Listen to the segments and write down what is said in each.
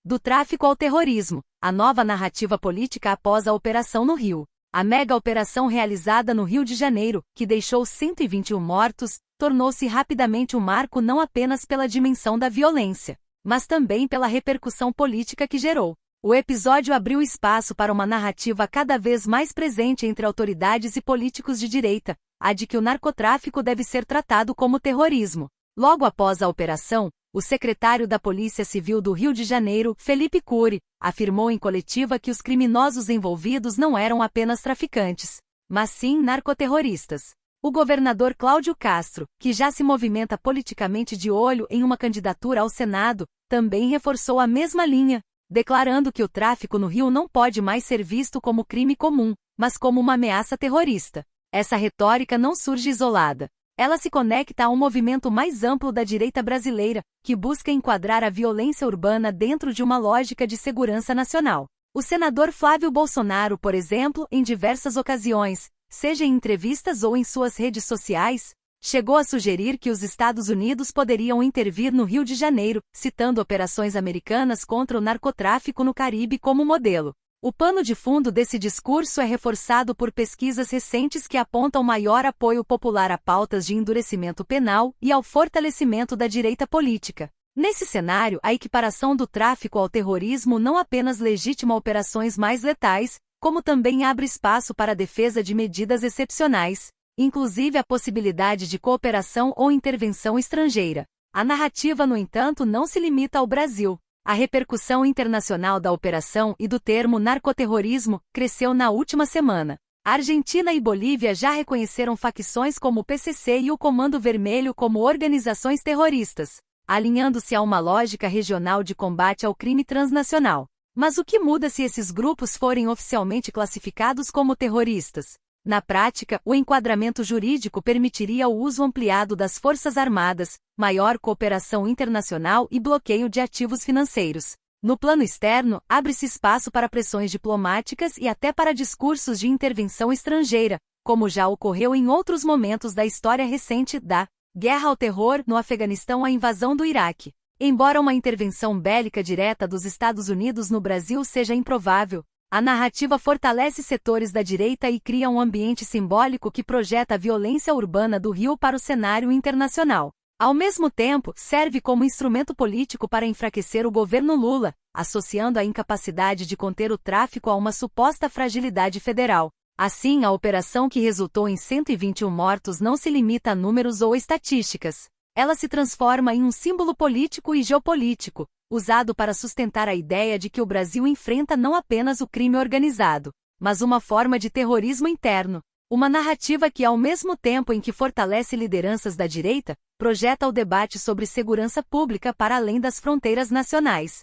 Do tráfico ao terrorismo, a nova narrativa política após a Operação no Rio. A mega operação realizada no Rio de Janeiro, que deixou 121 mortos, tornou-se rapidamente um marco não apenas pela dimensão da violência, mas também pela repercussão política que gerou. O episódio abriu espaço para uma narrativa cada vez mais presente entre autoridades e políticos de direita, a de que o narcotráfico deve ser tratado como terrorismo. Logo após a operação, o secretário da Polícia Civil do Rio de Janeiro, Felipe Cury, afirmou em coletiva que os criminosos envolvidos não eram apenas traficantes, mas sim narcoterroristas. O governador Cláudio Castro, que já se movimenta politicamente de olho em uma candidatura ao Senado, também reforçou a mesma linha, declarando que o tráfico no Rio não pode mais ser visto como crime comum, mas como uma ameaça terrorista. Essa retórica não surge isolada. Ela se conecta a um movimento mais amplo da direita brasileira, que busca enquadrar a violência urbana dentro de uma lógica de segurança nacional. O senador Flávio Bolsonaro, por exemplo, em diversas ocasiões, seja em entrevistas ou em suas redes sociais, chegou a sugerir que os Estados Unidos poderiam intervir no Rio de Janeiro, citando operações americanas contra o narcotráfico no Caribe como modelo. O pano de fundo desse discurso é reforçado por pesquisas recentes que apontam maior apoio popular a pautas de endurecimento penal e ao fortalecimento da direita política. Nesse cenário, a equiparação do tráfico ao terrorismo não apenas legitima operações mais letais, como também abre espaço para a defesa de medidas excepcionais, inclusive a possibilidade de cooperação ou intervenção estrangeira. A narrativa, no entanto, não se limita ao Brasil. A repercussão internacional da operação e do termo narcoterrorismo cresceu na última semana. A Argentina e Bolívia já reconheceram facções como o PCC e o Comando Vermelho como organizações terroristas, alinhando-se a uma lógica regional de combate ao crime transnacional. Mas o que muda se esses grupos forem oficialmente classificados como terroristas? Na prática, o enquadramento jurídico permitiria o uso ampliado das Forças Armadas, maior cooperação internacional e bloqueio de ativos financeiros. No plano externo, abre-se espaço para pressões diplomáticas e até para discursos de intervenção estrangeira, como já ocorreu em outros momentos da história recente da guerra ao terror no Afeganistão à invasão do Iraque. Embora uma intervenção bélica direta dos Estados Unidos no Brasil seja improvável, a narrativa fortalece setores da direita e cria um ambiente simbólico que projeta a violência urbana do Rio para o cenário internacional. Ao mesmo tempo, serve como instrumento político para enfraquecer o governo Lula, associando a incapacidade de conter o tráfico a uma suposta fragilidade federal. Assim, a operação que resultou em 121 mortos não se limita a números ou estatísticas. Ela se transforma em um símbolo político e geopolítico, usado para sustentar a ideia de que o Brasil enfrenta não apenas o crime organizado, mas uma forma de terrorismo interno. Uma narrativa que, ao mesmo tempo em que fortalece lideranças da direita, projeta o debate sobre segurança pública para além das fronteiras nacionais.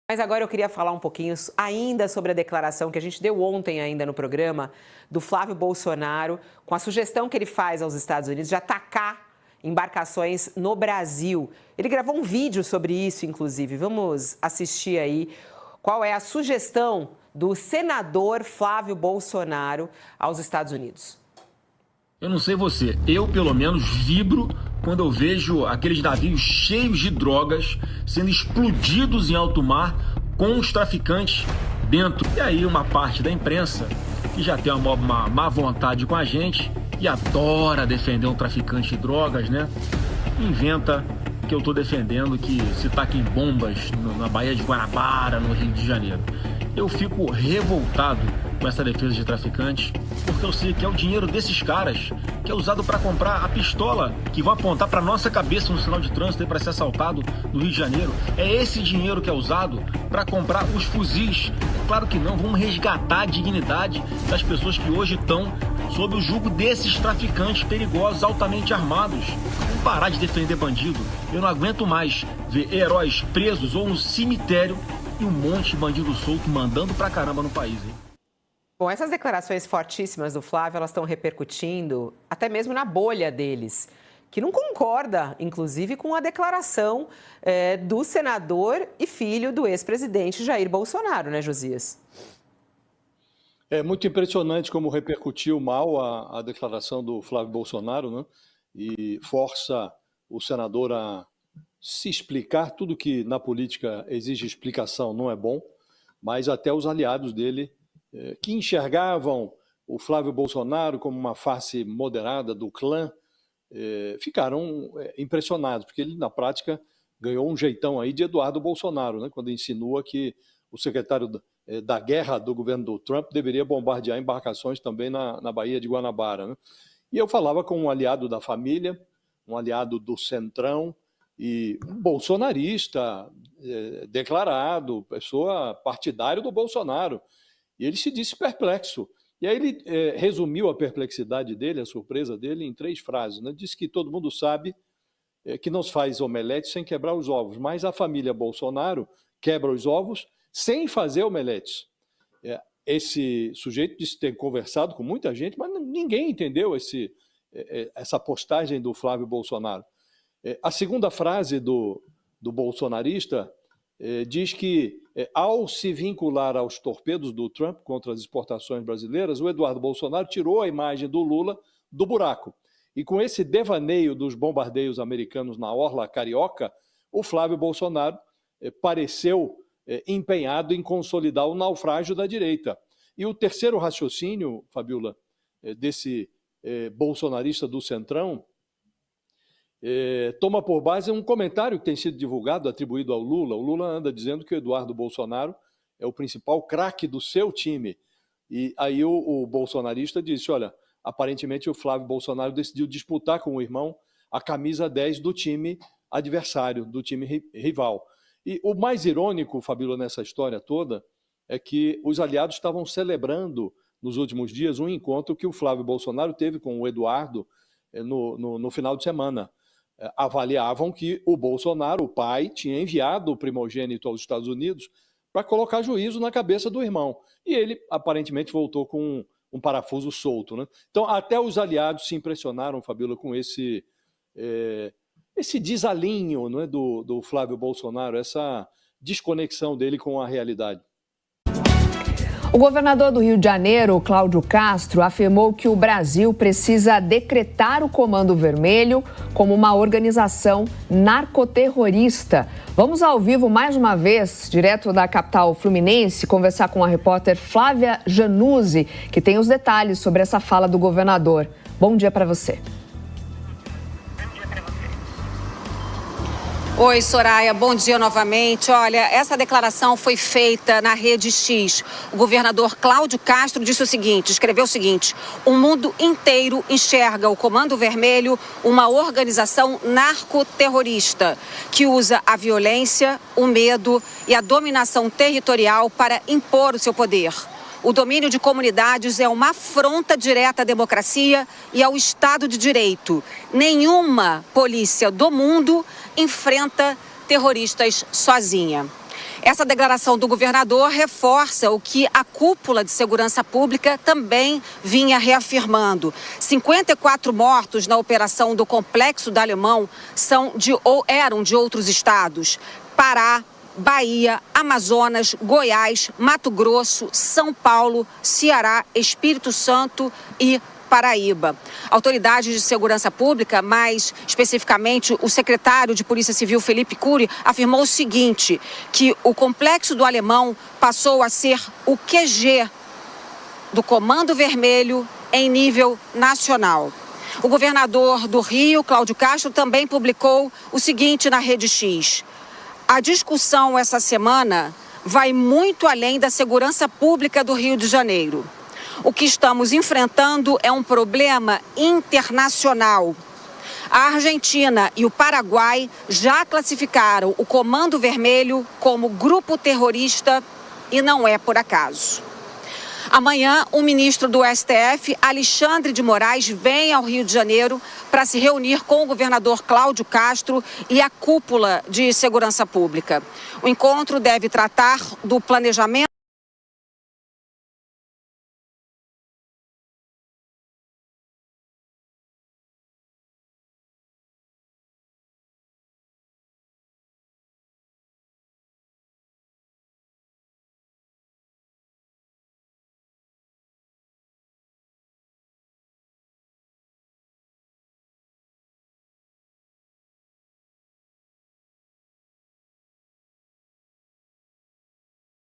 Mas agora eu queria falar um pouquinho ainda sobre a declaração que a gente deu ontem ainda no programa do Flávio Bolsonaro, com a sugestão que ele faz aos Estados Unidos de atacar embarcações no Brasil. Ele gravou um vídeo sobre isso, inclusive. Vamos assistir aí qual é a sugestão do senador Flávio Bolsonaro aos Estados Unidos. Eu não sei você, eu pelo menos vibro quando eu vejo aqueles navios cheios de drogas sendo explodidos em alto mar com os traficantes dentro. E aí uma parte da imprensa que já tem uma má vontade com a gente e adora defender um traficante de drogas, né? Inventa que eu estou defendendo que se taquem bombas na Baía de Guanabara, no Rio de Janeiro. Eu fico revoltado com essa defesa de traficantes, porque eu sei que é o dinheiro desses caras que é usado para comprar a pistola que vai apontar para nossa cabeça no sinal de trânsito para ser assaltado no Rio de Janeiro. É esse dinheiro que é usado para comprar os fuzis. É claro que não, vamos resgatar a dignidade das pessoas que hoje estão sob o jugo desses traficantes perigosos, altamente armados. Vamos parar de defender bandido. Eu não aguento mais ver heróis presos ou no cemitério e um monte de bandido solto mandando pra caramba no país, hein? Bom, essas declarações fortíssimas do Flávio, elas estão repercutindo até mesmo na bolha deles, que não concorda, inclusive, com a declaração do senador e filho do ex-presidente Jair Bolsonaro, né, Josias? É muito impressionante como repercutiu mal a declaração do Flávio Bolsonaro, né? E força o senador a se explicar. Tudo que na política exige explicação não é bom, mas até os aliados dele, que enxergavam o Flávio Bolsonaro como uma face moderada do clã, ficaram impressionados, porque ele, na prática, ganhou um jeitão aí de Eduardo Bolsonaro, né, quando insinua que o secretário da guerra do governo do Trump deveria bombardear embarcações também na Baía de Guanabara, né? E eu falava com um aliado da família, um aliado do Centrão, e um bolsonarista declarado, pessoa partidário do Bolsonaro. E ele se disse perplexo. E aí ele resumiu a perplexidade dele, a surpresa dele, em 3 frases, né? Disse que todo mundo sabe que não se faz omelete sem quebrar os ovos, mas a família Bolsonaro quebra os ovos sem fazer omeletes. Esse sujeito disse ter conversado com muita gente, mas ninguém entendeu essa postagem do Flávio Bolsonaro. A segunda frase do bolsonarista diz que, ao se vincular aos torpedos do Trump contra as exportações brasileiras, o Eduardo Bolsonaro tirou a imagem do Lula do buraco. E com esse devaneio dos bombardeios americanos na orla carioca, o Flávio Bolsonaro pareceu empenhado em consolidar o naufrágio da direita. E o terceiro raciocínio, Fabiola, desse bolsonarista do Centrão, toma por base um comentário que tem sido divulgado, atribuído ao Lula. O Lula anda dizendo que o Eduardo Bolsonaro é o principal craque do seu time. E aí o bolsonarista disse, olha, aparentemente o Flávio Bolsonaro decidiu disputar com o irmão a camisa 10 do time adversário, do time rival. E o mais irônico, Fabíola, nessa história toda, é que os aliados estavam celebrando, nos últimos dias, um encontro que o Flávio Bolsonaro teve com o Eduardo no final de semana. Avaliavam que o Bolsonaro, o pai, tinha enviado o primogênito aos Estados Unidos para colocar juízo na cabeça do irmão. E ele, aparentemente, voltou com um parafuso solto, né? Então, até os aliados se impressionaram, Fabíola, com esse desalinho, não é, do Flávio Bolsonaro, essa desconexão dele com a realidade. O governador do Rio de Janeiro, Cláudio Castro, afirmou que o Brasil precisa decretar o Comando Vermelho como uma organização narcoterrorista. Vamos ao vivo mais uma vez, direto da capital fluminense, conversar com a repórter Flávia Januzzi, que tem os detalhes sobre essa fala do governador. Bom dia para você. Oi, Soraya, bom dia novamente. Olha, essa declaração foi feita na Rede X. O governador Cláudio Castro disse o seguinte, escreveu o seguinte: o mundo inteiro enxerga o Comando Vermelho uma organização narcoterrorista que usa a violência, o medo e a dominação territorial para impor o seu poder. O domínio de comunidades é uma afronta direta à democracia e ao Estado de Direito. Nenhuma polícia do mundo enfrenta terroristas sozinha. Essa declaração do governador reforça o que a cúpula de segurança pública também vinha reafirmando. 54 mortos na operação do Complexo do Alemão eram de outros estados: Pará, Bahia, Amazonas, Goiás, Mato Grosso, São Paulo, Ceará, Espírito Santo e Paraíba. Autoridades de segurança pública, mais especificamente o secretário de Polícia Civil, Felipe Cury, afirmou o seguinte, que o Complexo do Alemão passou a ser o QG do Comando Vermelho em nível nacional. O governador do Rio, Cláudio Castro, também publicou o seguinte na Rede X: a discussão essa semana vai muito além da segurança pública do Rio de Janeiro. O que estamos enfrentando é um problema internacional. A Argentina e o Paraguai já classificaram o Comando Vermelho como grupo terrorista e não é por acaso. Amanhã, o ministro do STF, Alexandre de Moraes, vem ao Rio de Janeiro para se reunir com o governador Cláudio Castro e a cúpula de segurança pública. O encontro deve tratar do planejamento